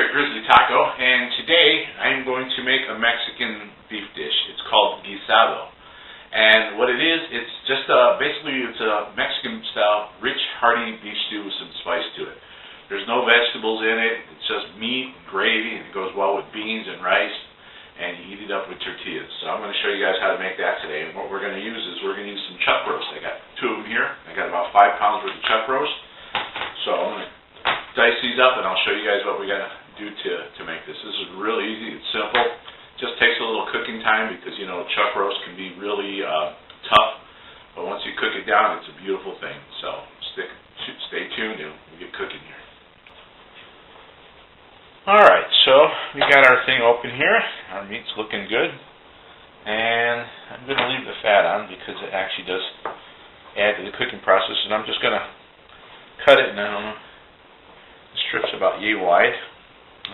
here at Grizzly Taco, and today I'm going to make a Mexican beef dish. It's called Guisado. And what it is, it's just basically it's a Mexican style, rich, hearty beef stew with some spice to it. There's no vegetables in it, it's just meat, gravy, and it goes well with beans and rice, and you eat it up with tortillas. So I'm going to show you guys how to make that today, and what we're going to use is we're going to use some chuck roast. I got 2 of them here. I got about 5 pounds worth of chuck roast. So I'm going to dice these up, and I'll show you guys what we got to do to make this. This is really easy. It's simple. Just takes a little cooking time because, you know, chuck roast can be really tough. But once you cook it down, it's a beautiful thing. So stay tuned, and we'll get cooking here. Alright, so we got our thing open here. Our meat's looking good. And I'm going to leave the fat on because it actually does add to the cooking process. And I'm just going to cut it, and I don't know, the strip's about yay wide.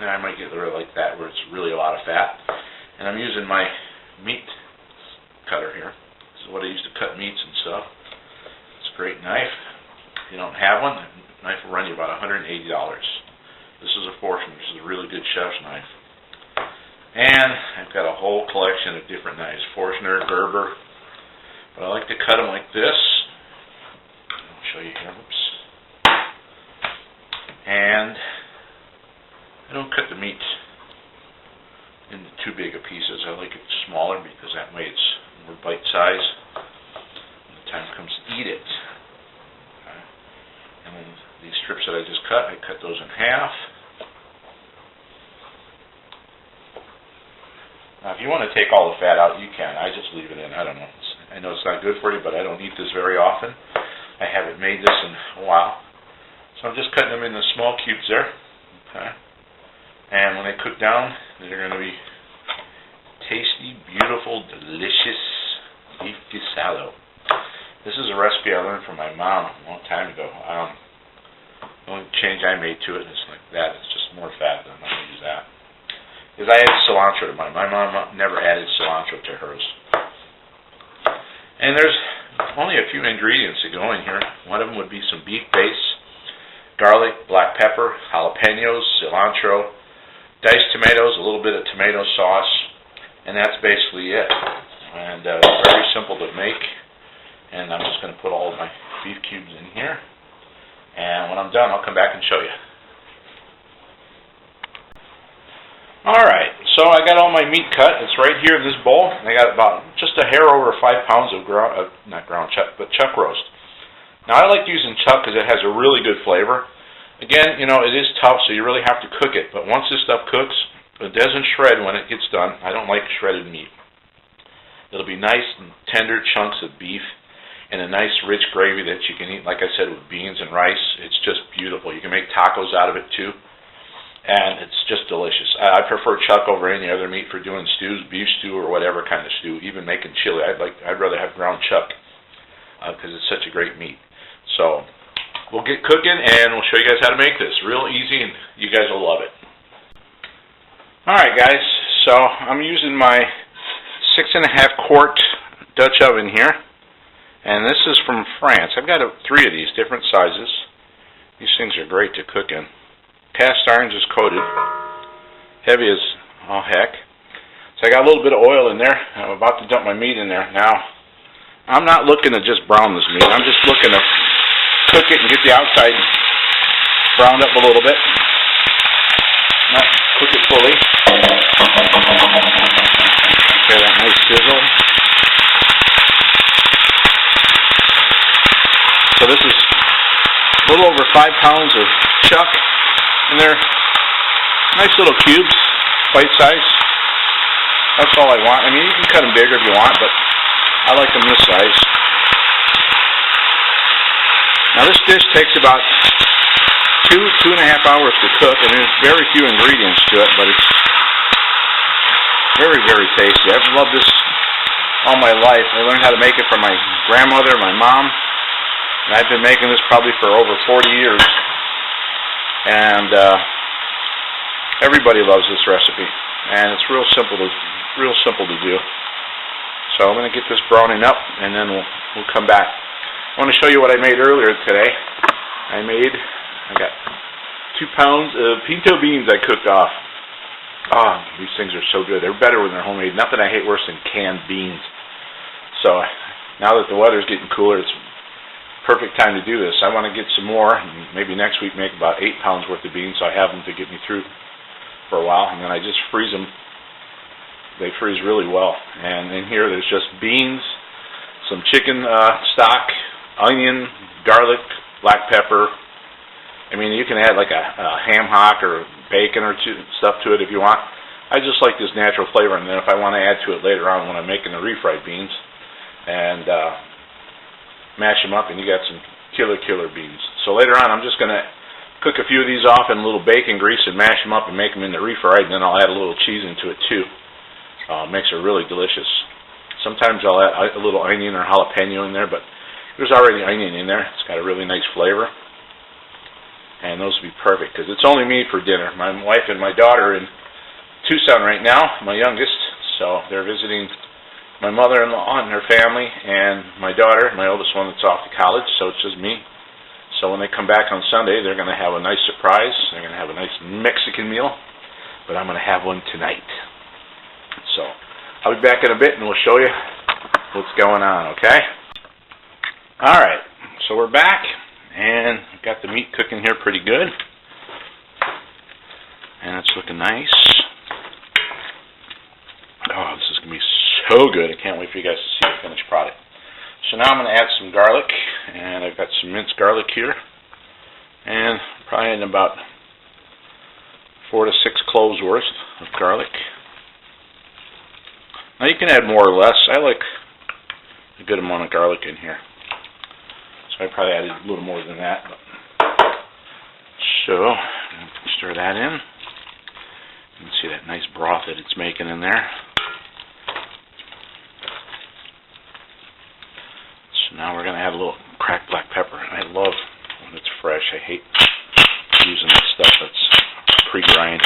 And I might get rid of like that where it's really a lot of fat. And I'm using my meat cutter here. This is what I use to cut meats and stuff. It's a great knife. If you don't have one, the knife will run you about $180. This is a Forstner. This is a really good chef's knife. And I've got a whole collection of different knives. Forstner, Gerber. But I like to cut them like this. I'll show you here. Oops. And I don't cut the meat into too big of pieces. I like it smaller because that way it's more bite-sized. When the time comes to eat it. Okay. And then these strips that I just cut, I cut those in half. Now if you want to take all the fat out, you can. I just leave it in. I don't know. I know it's not good for you, but I don't eat this very often. I haven't made this in a while. So I'm just cutting them into small cubes there. Okay. And when they cook down, they're going to be tasty, beautiful, delicious beef guisado. This is a recipe I learned from my mom a long time ago. The only change I made to it is like that. It's just more fat, but I'm not going to use that. Because I add cilantro to mine. My mom never added cilantro to hers. And there's only a few ingredients that go in here. One of them would be some beef base, garlic, black pepper, jalapenos, cilantro, diced tomatoes, a little bit of tomato sauce, and that's basically it. And it's very simple to make. And I'm just going to put all of my beef cubes in here. And when I'm done, I'll come back and show you. Alright, so I got all my meat cut. It's right here in this bowl. I got about just a hair over 5 pounds of chuck roast. Now I like using chuck because it has a really good flavor. Again, you know, it is tough, so you really have to cook it. But once this stuff cooks, it doesn't shred when it gets done. I don't like shredded meat. It'll be nice and tender chunks of beef and a nice rich gravy that you can eat, like I said, with beans and rice. It's just beautiful. You can make tacos out of it too. And it's just delicious. I prefer chuck over any other meat for doing stews, beef stew or whatever kind of stew, even making chili. I'd rather have ground chuck because it's such a great meat. So we'll get cooking and we'll show you guys how to make this. Real easy, and you guys will love it. Alright guys, so I'm using my 6.5 quart Dutch oven here. And this is from France. I've got 3 of these different sizes. These things are great to cook in. Cast iron just coated. Heavy as all heck. So I got a little bit of oil in there. I'm about to dump my meat in there. Now, I'm not looking to just brown this meat. I'm just looking to cook it and get the outside browned up a little bit. Not cook it fully. Okay, that nice sizzle. So this is a little over 5 pounds of chuck. And they're nice little cubes, bite size. That's all I want. I mean, you can cut them bigger if you want, but I like them this size. Now this dish takes about 2.5 hours to cook, and there's very few ingredients to it, but it's very, very tasty. I've loved this all my life. I learned how to make it from my grandmother, my mom, and I've been making this probably for over 40 years. And everybody loves this recipe, and it's real simple to do. So I'm going to get this browning up, and then we'll come back. I want to show you what I made earlier today. I got 2 pounds of pinto beans I cooked off. Oh, these things are so good. They're better when they're homemade. Nothing I hate worse than canned beans. So now that the weather's getting cooler, it's perfect time to do this. I want to get some more, and maybe next week make about 8 pounds worth of beans, so I have them to get me through for a while, and then I just freeze them. They freeze really well. And in here there's just beans, some chicken stock, onion, garlic, black pepper. I mean, you can add like a ham hock or bacon or stuff to it if you want. I just like this natural flavor, and then if I want to add to it later on when I'm making the refried beans, and mash them up, and you got some killer beans. So later on I'm just going to cook a few of these off in a little bacon grease and mash them up and make them into refried, and then I'll add a little cheese into it too. Makes it really delicious. Sometimes I'll add a little onion or jalapeno in there, but there's already onion in there. It's got a really nice flavor. And those would be perfect, because it's only me for dinner. My wife and my daughter are in Tucson right now, my youngest, so they're visiting my mother-in-law and her family, and my daughter, my oldest one, that's off to college, so it's just me. So when they come back on Sunday, they're going to have a nice surprise. They're going to have a nice Mexican meal, but I'm going to have one tonight. So I'll be back in a bit, and we'll show you what's going on, okay? All right, so we're back. And I've got the meat cooking here pretty good. And it's looking nice. Oh, this is going to be so good. I can't wait for you guys to see the finished product. So now I'm going to add some garlic. And I've got some minced garlic here. And probably in about 4 to 6 cloves worth of garlic. Now you can add more or less. I like a good amount of garlic in here. I probably added a little more than that. So, stir that in. You can see that nice broth that it's making in there. So now we're going to add a little cracked black pepper. I love when it's fresh. I hate using this stuff that's pre-grind.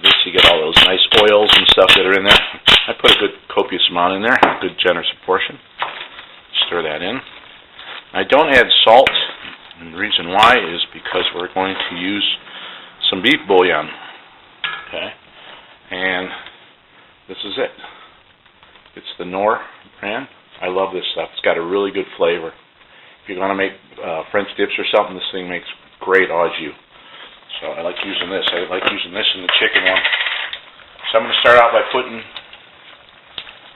This, you get all those nice oils and stuff that are in there. I put a good copious amount in there, a good generous portion. Stir that in. I don't add salt, and the reason why is because we're going to use some beef bouillon. Okay, and this is it. It's the Knorr brand. I love this stuff. It's got a really good flavor. If you're going to make French dips or something, this thing makes great au jus. So I like using this. I like using this in the chicken one. So I'm going to start out by putting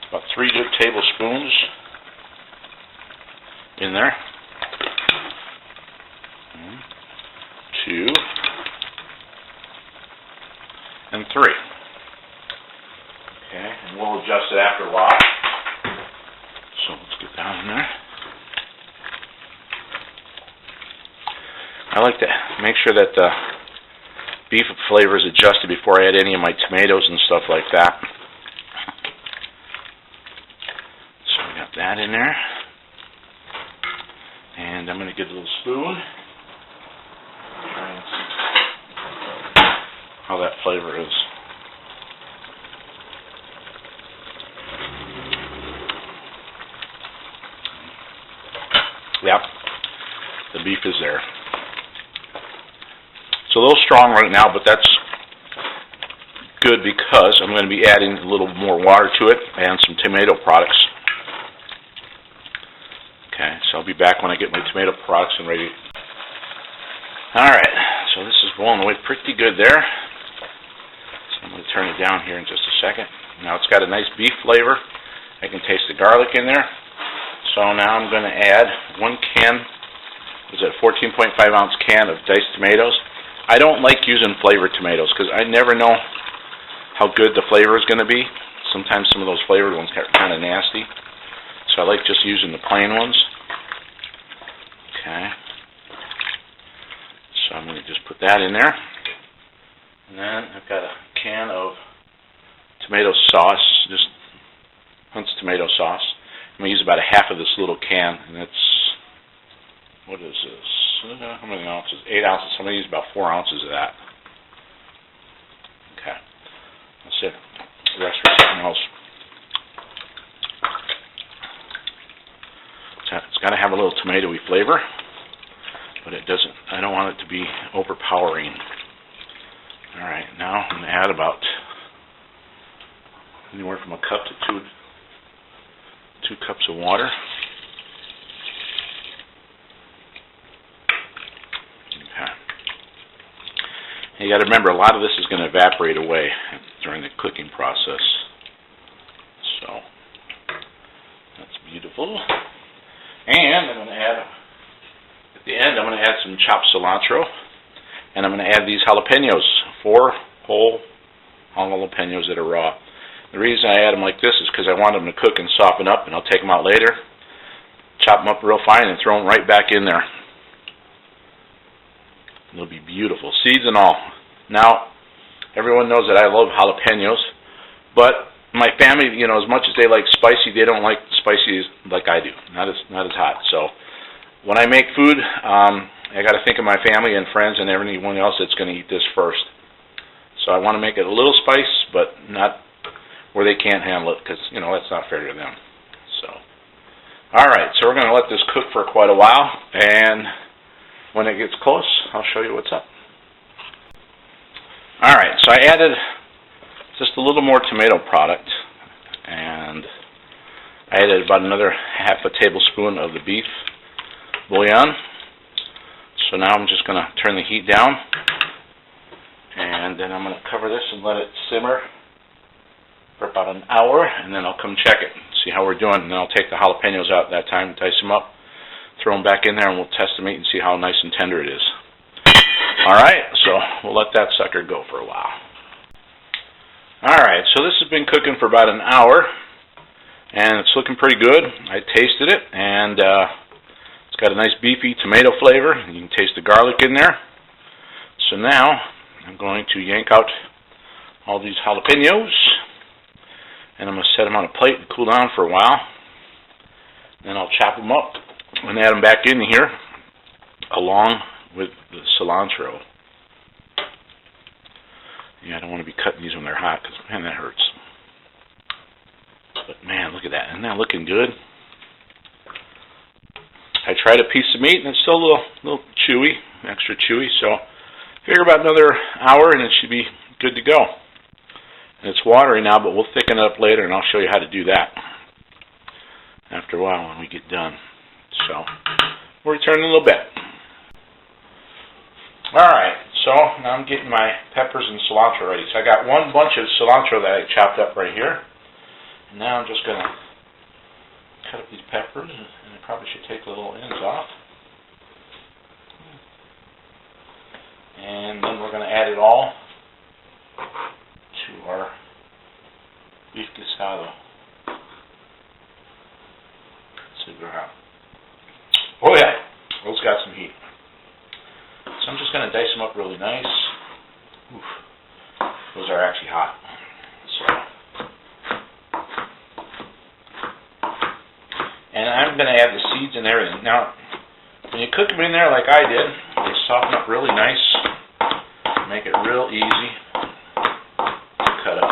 about 3 good tablespoons in there. 1, 2, and 3. Okay, and we'll adjust it after a while. So let's get that in there. I like to make sure that the beef flavor is adjusted before I add any of my tomatoes and stuff like that. So we got that in there. And I'm going to get a little spoon. Try and see how that flavor is. Yep, the beef is there. It's a little strong right now, but that's good because I'm going to be adding a little more water to it and some tomato products. Okay, so I'll be back when I get my tomato products and ready. Alright, so this is boiling away pretty good there. So I'm going to turn it down here in just a second. Now it's got a nice beef flavor. I can taste the garlic in there. So now I'm going to add 1 can, is it a 14.5 ounce can of diced tomatoes. I don't like using flavored tomatoes because I never know how good the flavor is going to be. Sometimes some of those flavored ones are kind of nasty. So I like just using the plain ones. Okay. So I'm going to just put that in there. And then I've got a can of tomato sauce, just Hunt's tomato sauce. I'm going to use about a half of this little can, and it's, what is this? How many ounces? 8 ounces. So I'm going to use about 4 ounces of that. Okay. That's it. The rest for something else. It's got to have a little tomatoey flavor. but it doesn't, I don't want it to be overpowering. Alright, now I'm going to add about anywhere from a cup to two cups of water. Okay. And you got to remember, a lot of this is going to evaporate away during the cooking process. So that's beautiful. And I'm going to add, at the end, I'm going to add some chopped cilantro, and I'm going to add these jalapenos, 4 whole jalapenos that are raw. The reason I add them like this is because I want them to cook and soften up, and I'll take them out later, chop them up real fine, and throw them right back in there. They'll be beautiful, seeds and all. Now, everyone knows that I love jalapenos, but my family, you know, as much as they like spicy, they don't like spicy like I do. Not as hot. So when I make food, I got to think of my family and friends and everyone else that's going to eat this first. So I want to make it a little spice, but not where they can't handle it, because, you know, that's not fair to them. So, all right, so we're going to let this cook for quite a while, and when it gets close, I'll show you what's up. All right, so I added just a little more tomato product, and I added about another half a tablespoon of the beef bouillon. So now I'm just going to turn the heat down, and then I'm going to cover this and let it simmer for about an hour, and then I'll come check it, see how we're doing, and then I'll take the jalapenos out at that time, dice them up, throw them back in there, and we'll test the meat and see how nice and tender it is. Alright, so we'll let that sucker go for a while. Alright, so this has been cooking for about an hour, and it's looking pretty good. I tasted it, and it's got a nice beefy tomato flavor. You can taste the garlic in there. So now I'm going to yank out all these jalapenos, and I'm going to set them on a plate and cool down for a while. Then I'll chop them up and add them back in here along with the cilantro. Yeah, I don't want to be cutting these when they're hot, because, man, that hurts. But, man, look at that. Isn't that looking good? I tried a piece of meat, and it's still a little chewy, extra chewy, so figure about another hour, and it should be good to go. And it's watery now, but we'll thicken it up later, and I'll show you how to do that after a while when we get done. So we'll return in a little bit. Alright, so now I'm getting my peppers and cilantro ready. So I got one bunch of cilantro that I chopped up right here. And now I'm just going to cut up these peppers, and I probably should take the little ends off. And then we're going to add it all to our beef guisado. Super hot. Oh yeah, those got some heat. So I'm just going to dice them up really nice. Oof. Those are actually hot. And I'm going to add the seeds and everything. Now, when you cook them in there like I did, they soften up really nice, make it real easy to cut up.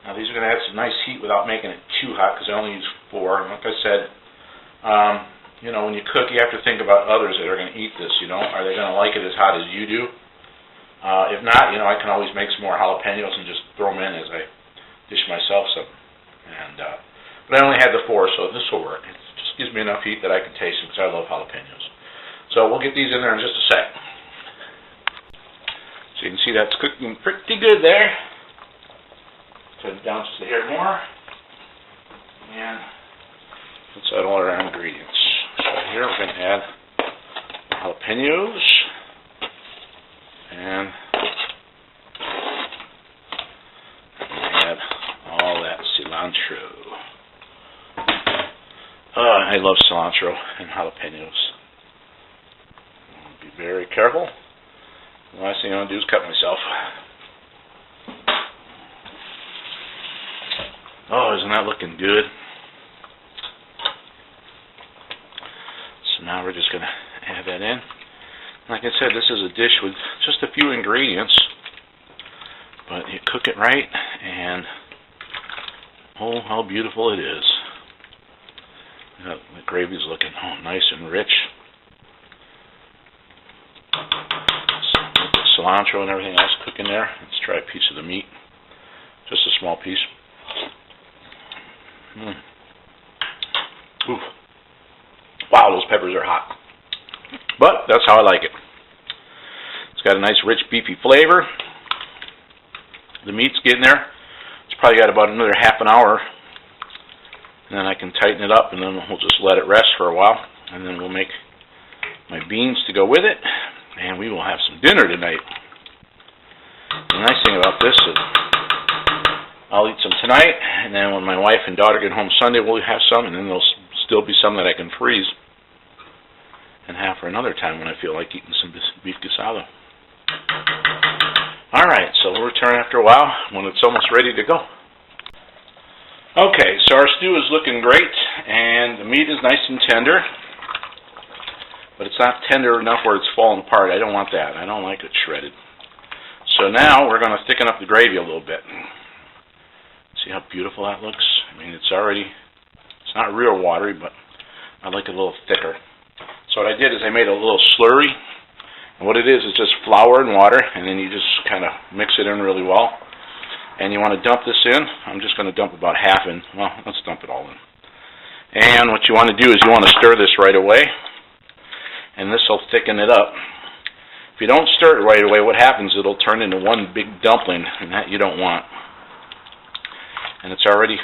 Now these are going to have some nice heat without making it too hot, because I only use 4. And like I said, you know, when you cook, you have to think about others that are going to eat this. You know, are they going to like it as hot as you do? If not, you know, I can always make some more jalapenos and just throw them in as I dish myself some. And but I only had the 4, so this will work. It just gives me enough heat that I can taste them, because I love jalapenos. So we'll get these in there in just a sec. So you can see that's cooking pretty good there. Turn it down just a hair more. And let's add all our ingredients. So here we're going to add jalapenos. And add all that cilantro. I love cilantro and jalapenos. Be very careful. The last thing I want to do is cut myself. Oh, isn't that looking good? So now we're just going to add that in. Like I said, this is a dish with just a few ingredients, but you cook it right, and oh, how beautiful it is. The gravy's looking nice and rich. With the cilantro and everything else cooking there. Let's try a piece of the meat. Just a small piece. Oof. Wow, those peppers are hot. But that's how I like it. It's got a nice rich beefy flavor. The meat's getting there. It's probably got about another half an hour. And then I can tighten it up, and then we'll just let it rest for a while. And then we'll make my beans to go with it. And we will have some dinner tonight. The nice thing about this is I'll eat some tonight, and then when my wife and daughter get home Sunday, we'll have some, and then there'll still be some that I can freeze and have for another time when I feel like eating some beef guisado. Alright, so we'll return after a while when it's almost ready to go. Okay, so our stew is looking great, and the meat is nice and tender, but it's not tender enough where it's falling apart. I don't want that. I don't like it shredded. So now we're going to thicken up the gravy a little bit. See how beautiful that looks? I mean, it's not real watery, but I like it a little thicker. So what I did is I made a little slurry, and what it is just flour and water, and then you just kind of mix it in really well. And you want to dump this in. I'm just going to dump about half in. Well, let's dump it all in. And what you want to do is you want to stir this right away, and this will thicken it up. If you don't stir it right away, what happens, it'll turn into one big dumpling, and that you don't want. And it's already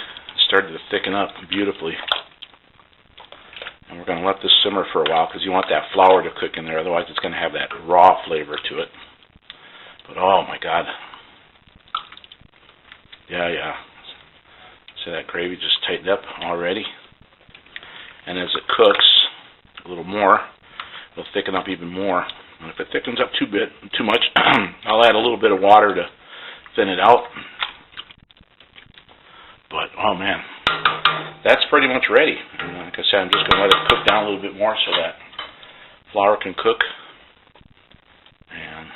started to thicken up beautifully. And we're going to let this simmer for a while because you want that flour to cook in there, otherwise it's going to have that raw flavor to it. But oh my God. Yeah. See that gravy just tightened up already? And as it cooks a little more, it'll thicken up even more. And if it thickens up too much, I'll add a little bit of water to thin it out. But, oh man, that's pretty much ready. And like I said, I'm just going to let it cook down a little bit more so that flour can cook. And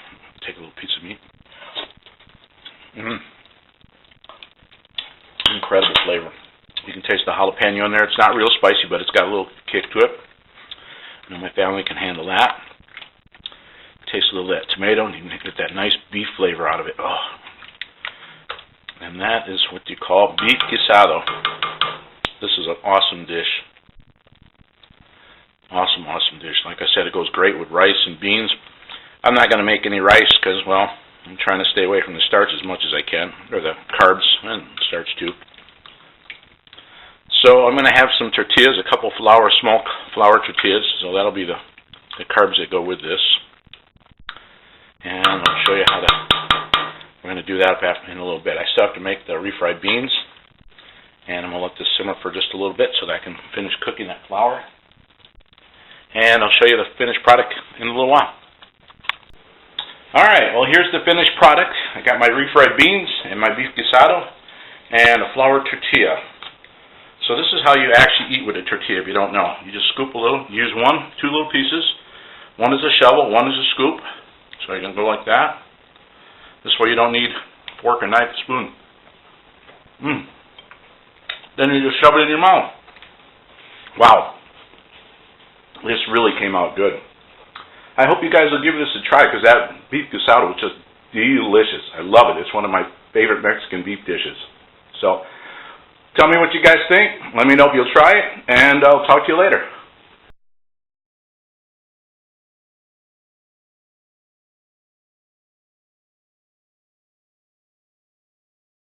take a little piece of meat. Incredible flavor. You can taste the jalapeno in there. It's not real spicy, but it's got a little kick to it. And my family can handle that. Taste a little of that tomato, and you can get that nice beef flavor out of it. Oh. And that is what you call beef guisado. This is an awesome dish. Awesome dish. Like I said, it goes great with rice and beans. I'm not going to make any rice because, well, I'm trying to stay away from the starch as much as I can, or the carbs and starch too. So I'm going to have some tortillas, a couple small flour tortillas, so that'll be the carbs that go with this. And I'll show you we're going to do that in a little bit. I still have to make the refried beans, and I'm going to let this simmer for just a little bit so that I can finish cooking that flour. And I'll show you the finished product in a little while. Alright, well here's the finished product. I got my refried beans and my beef guisado and a flour tortilla. So this is how you actually eat with a tortilla if you don't know. You just scoop a little, use two little pieces. One is a shovel, one is a scoop. So you can go like that. This way you don't need fork or knife, spoon. Then you just shove it in your mouth. Wow. This really came out good. I hope you guys will give this a try because that beef guisado was just delicious. I love it. It's one of my favorite Mexican beef dishes. So, tell me what you guys think. Let me know if you'll try it, and I'll talk to you later.